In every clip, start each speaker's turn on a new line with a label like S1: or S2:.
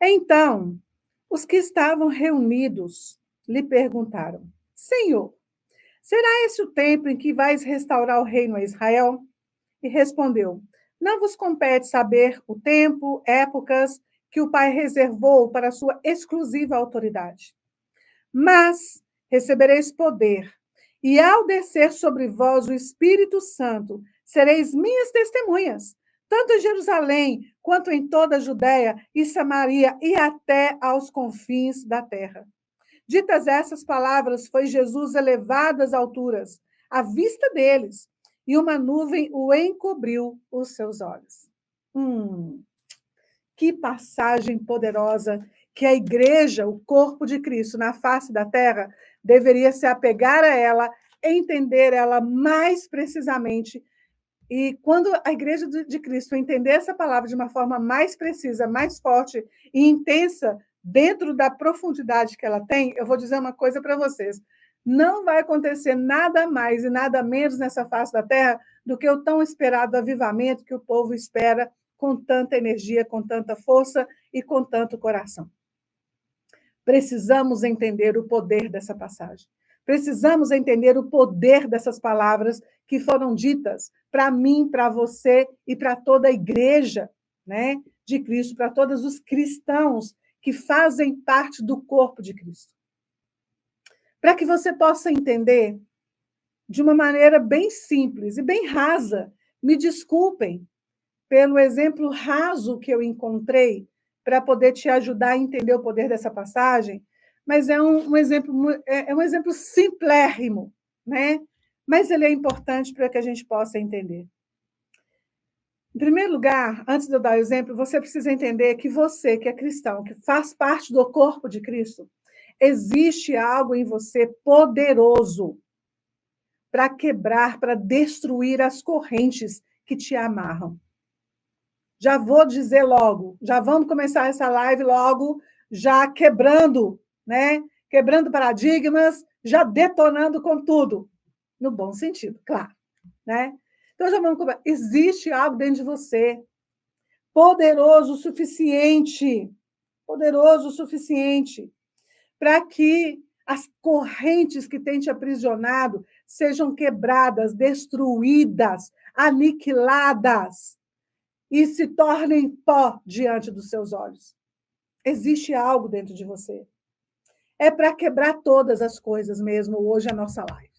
S1: Então, os que estavam reunidos lhe perguntaram: Senhor, será esse o tempo em que vais restaurar o reino a Israel? E respondeu: Não vos compete saber o tempo, épocas que o Pai reservou para a sua exclusiva autoridade. Mas recebereis poder, e ao descer sobre vós o Espírito Santo, sereis minhas testemunhas, tanto em Jerusalém, quanto em toda a Judéia e Samaria e até aos confins da terra. Ditas essas palavras, foi Jesus elevado às alturas, à vista deles, e uma nuvem o encobriu os seus olhos. Que passagem poderosa que a igreja, o corpo de Cristo na face da terra, deveria se apegar a ela, entender ela mais precisamente. E quando a igreja de Cristo entender essa palavra de uma forma mais precisa, mais forte e intensa, dentro da profundidade que ela tem, eu vou dizer uma coisa para vocês. Não vai acontecer nada mais e nada menos nessa face da terra do que o tão esperado avivamento que o povo espera com tanta energia, com tanta força e com tanto coração. Precisamos entender o poder dessa passagem. Precisamos entender o poder dessas palavras que foram ditas para mim, para você e para toda a igreja, né, de Cristo, para todos os cristãos que fazem parte do corpo de Cristo. Para que você possa entender de uma maneira bem simples e bem rasa, me desculpem pelo exemplo raso que eu encontrei para poder te ajudar a entender o poder dessa passagem, mas é um exemplo simplérrimo, né? Mas ele é importante para que a gente possa entender. Em primeiro lugar, antes de eu dar o exemplo, você precisa entender que você, que é cristão, que faz parte do corpo de Cristo, existe algo em você poderoso para quebrar, para destruir as correntes que te amarram. Já vou dizer logo, já vamos começar essa live logo, já quebrando, né? Quebrando paradigmas, já detonando com tudo, no bom sentido, claro, né? Então já vamos começar. Existe algo dentro de você poderoso o suficiente para que as correntes que têm te aprisionado sejam quebradas, destruídas, aniquiladas e se tornem pó diante dos seus olhos. Existe algo dentro de você. É para quebrar todas as coisas mesmo hoje a nossa live.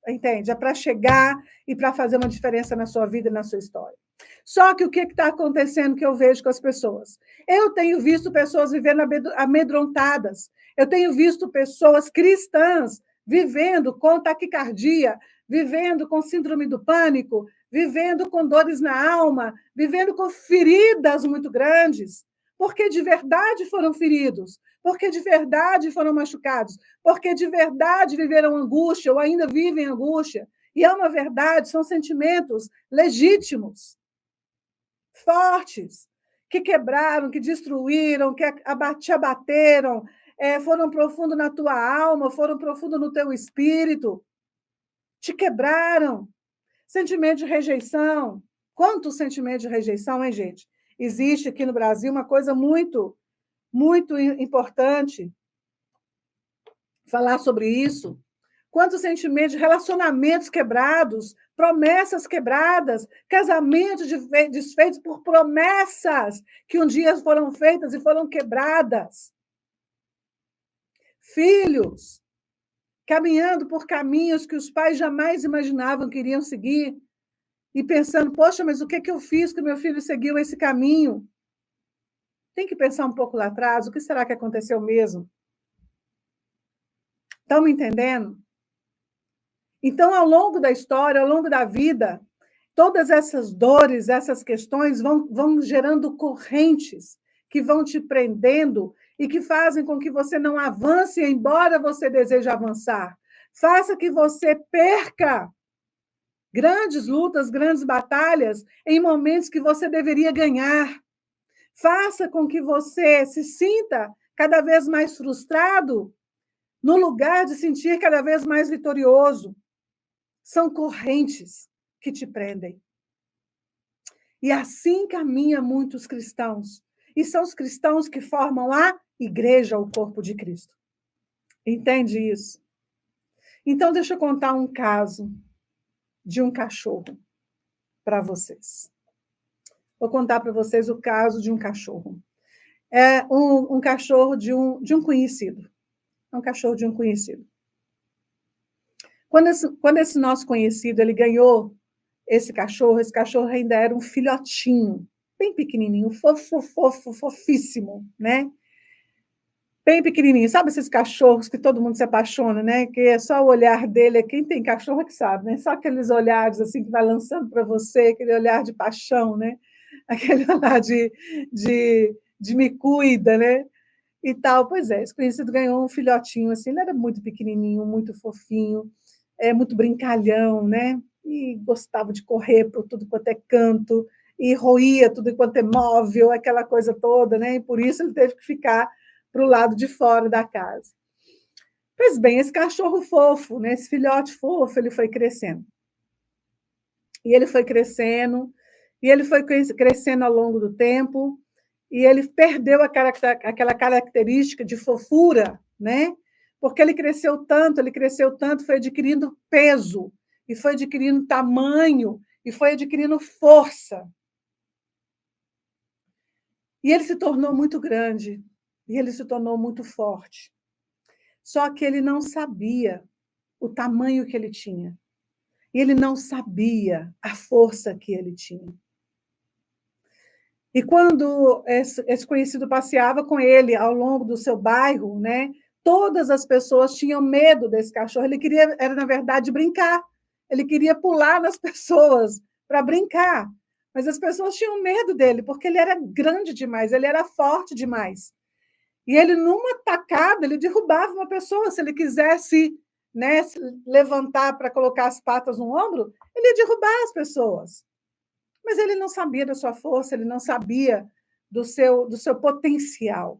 S1: Entende? É para chegar e para fazer uma diferença na sua vida e na sua história. Só que o que está acontecendo que eu vejo com as pessoas? Eu tenho visto pessoas vivendo amedrontadas. Eu tenho visto pessoas cristãs vivendo com taquicardia, vivendo com síndrome do pânico, vivendo com dores na alma, vivendo com feridas muito grandes, porque de verdade foram feridos, porque de verdade foram machucados, porque de verdade viveram angústia ou ainda vivem angústia. E é uma verdade, são sentimentos legítimos, fortes, que quebraram, que destruíram, que te abateram, foram profundo na tua alma, foram profundo no teu espírito, te quebraram. Sentimento de rejeição. Quanto sentimento de rejeição, hein, gente? Existe aqui no Brasil uma coisa muito, muito importante falar sobre isso. Quantos sentimentos de relacionamentos quebrados, promessas quebradas, casamentos desfeitos por promessas que um dia foram feitas e foram quebradas. Filhos caminhando por caminhos que os pais jamais imaginavam que iriam seguir e pensando, poxa, mas o que eu fiz que meu filho seguiu esse caminho? Tem que pensar um pouco lá atrás, o que será que aconteceu mesmo? Estão me entendendo? Então, ao longo da história, ao longo da vida, todas essas dores, essas questões vão gerando correntes que vão te prendendo e que fazem com que você não avance, embora você deseje avançar. Faça que você perca grandes lutas, grandes batalhas em momentos que você deveria ganhar. Faça com que você se sinta cada vez mais frustrado no lugar de sentir cada vez mais vitorioso. São correntes que te prendem. E assim caminham muitos cristãos. e são os cristãos que formam a igreja, o corpo de Cristo. Entende isso? Então, deixa eu contar um caso de um cachorro para vocês. Vou contar para vocês o caso de um cachorro. É um cachorro de um conhecido. É um cachorro de um conhecido. Quando esse nosso conhecido ele ganhou esse cachorro ainda era um filhotinho, bem pequenininho, fofíssimo, né? Bem pequenininho. Sabe esses cachorros que todo mundo se apaixona, né? Que é só o olhar dele, quem tem cachorro é que sabe, né? Só aqueles olhares assim que vai lançando para você, aquele olhar de paixão, né? Aquele olhar de me cuida, né? E tal. Pois é, esse conhecido ganhou um filhotinho assim, ele era muito pequenininho, muito fofinho, muito brincalhão, né? E gostava de correr por tudo quanto é canto, e roía tudo quanto é móvel, aquela coisa toda, né? E por isso ele teve que ficar para o lado de fora da casa. Pois bem, esse cachorro fofo, né? Esse filhote fofo, ele foi crescendo. E ele foi crescendo, e ele foi crescendo ao longo do tempo, e ele perdeu aquela característica de fofura, né? Porque ele cresceu tanto, foi adquirindo peso, e foi adquirindo tamanho, e foi adquirindo força. E ele se tornou muito grande, e ele se tornou muito forte. Só que ele não sabia o tamanho que ele tinha. E ele não sabia a força que ele tinha. E quando esse conhecido passeava com ele ao longo do seu bairro, né, todas as pessoas tinham medo desse cachorro. Ele queria, era na verdade, brincar. Ele queria pular nas pessoas para brincar. Mas as pessoas tinham medo dele, porque ele era grande demais, ele era forte demais. E ele, numa tacada, ele derrubava uma pessoa. Se ele quisesse, né, se levantar para colocar as patas no ombro, ele ia derrubar as pessoas. Mas ele não sabia da sua força, ele não sabia do seu potencial.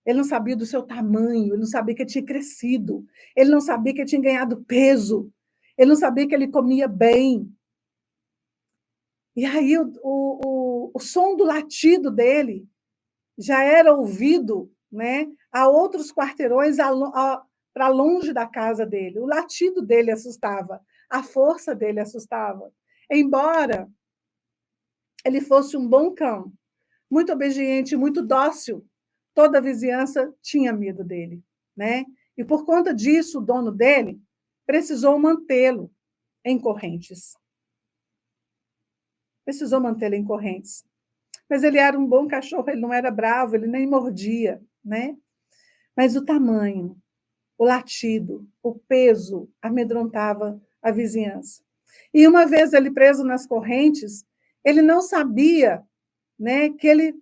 S1: Ele não sabia do seu tamanho, ele não sabia que ele tinha crescido, ele não sabia que ele tinha ganhado peso, ele não sabia que ele comia bem. E aí o som do latido dele já era ouvido, né, a outros quarteirões para longe da casa dele. O latido dele assustava, a força dele assustava. Embora ele fosse um bom cão, muito obediente, muito dócil, toda a vizinhança tinha medo dele, né? E por conta disso, o dono dele precisou mantê-lo em correntes. Precisou mantê-lo em correntes. Mas ele era um bom cachorro, ele não era bravo, ele nem mordia, né? Mas o tamanho, o latido, o peso amedrontava a vizinhança. E uma vez ele preso nas correntes, ele não sabia, né, que ele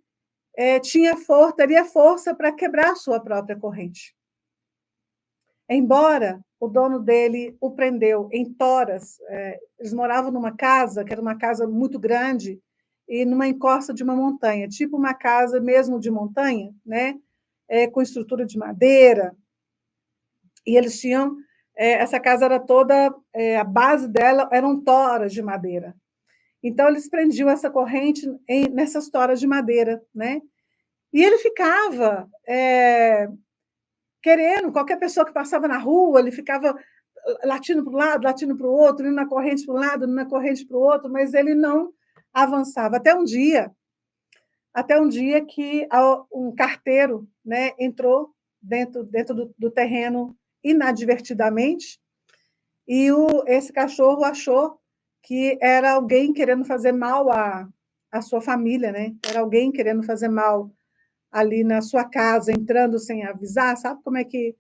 S1: teria força para quebrar a sua própria corrente. Embora o dono dele o prendeu em toras, eles moravam numa casa, que era uma casa muito grande, e numa encosta de uma montanha, tipo uma casa mesmo de montanha, né, com estrutura de madeira, e eles tinham, essa casa era toda, a base dela eram toras de madeira. Então, eles prendiam essa corrente nessas toras de madeira, né? E ele ficava querendo, qualquer pessoa que passava na rua, ele ficava latindo para um lado, latindo para o outro, indo na corrente para um lado, indo na corrente para o outro, mas ele não avançava. Até um dia que um carteiro, né, entrou dentro do terreno inadvertidamente, e esse cachorro achou que era alguém querendo fazer mal à sua família, né? Era alguém querendo fazer mal ali na sua casa, entrando sem avisar, sabe como é que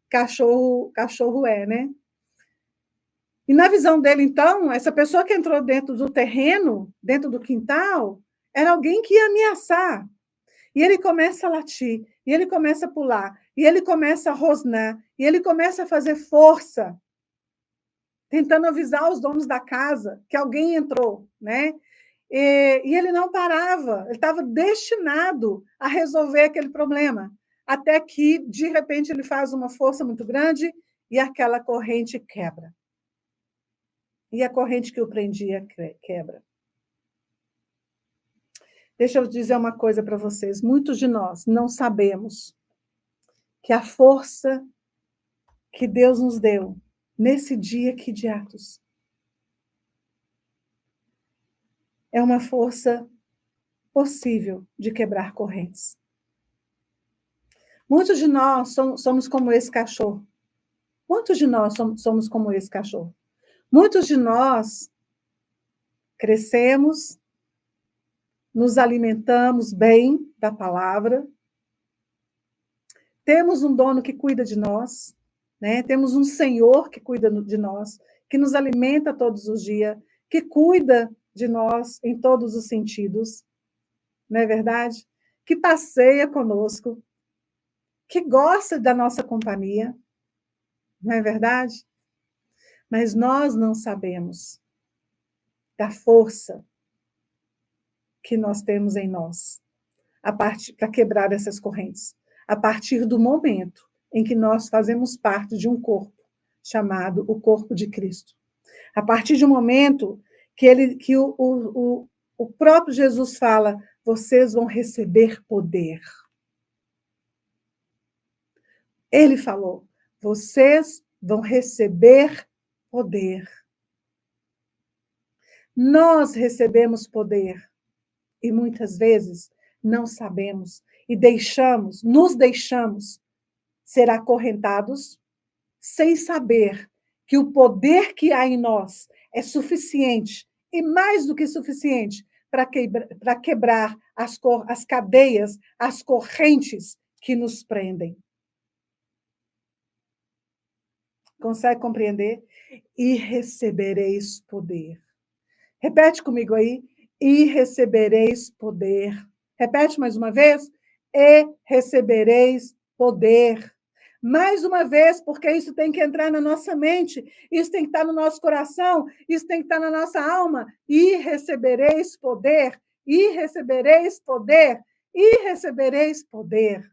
S1: cachorro é, né? E na visão dele, então, essa pessoa que entrou dentro do terreno, dentro do quintal, era alguém que ia ameaçar. E ele começa a latir, e ele começa a pular, e ele começa a rosnar, e ele começa a fazer força, tentando avisar os donos da casa que alguém entrou, né? E ele não parava, ele estava destinado a resolver aquele problema, até que, de repente, ele faz uma força muito grande e aquela corrente quebra. E a corrente que o prendia quebra. Deixa eu dizer uma coisa para vocês. Muitos de nós não sabemos que a força que Deus nos deu nesse dia aqui de Atos é uma força possível de quebrar correntes. Muitos de nós somos como esse cachorro. Muitos de nós somos como esse cachorro. Muitos de nós crescemos, nos alimentamos bem da palavra, temos um dono que cuida de nós, né? Temos um Senhor que cuida de nós, que nos alimenta todos os dias, que cuida de nós em todos os sentidos, não é verdade? Que passeia conosco, que gosta da nossa companhia, não é verdade? Mas nós não sabemos da força que nós temos em nós, para quebrar essas correntes, a partir do momento em que nós fazemos parte de um corpo chamado o corpo de Cristo. A partir de um momento que o próprio Jesus fala, vocês vão receber poder. Ele falou, vocês vão receber poder. Nós recebemos poder e muitas vezes não sabemos e nos deixamos ser acorrentados sem saber que o poder que há em nós é suficiente e mais do que suficiente para quebrar as cadeias, as correntes que nos prendem. Consegue compreender? E recebereis poder. Repete comigo aí. E recebereis poder. Repete mais uma vez. E recebereis poder. Mais uma vez, porque isso tem que entrar na nossa mente, isso tem que estar no nosso coração, isso tem que estar na nossa alma. E recebereis poder. E recebereis poder. E recebereis poder.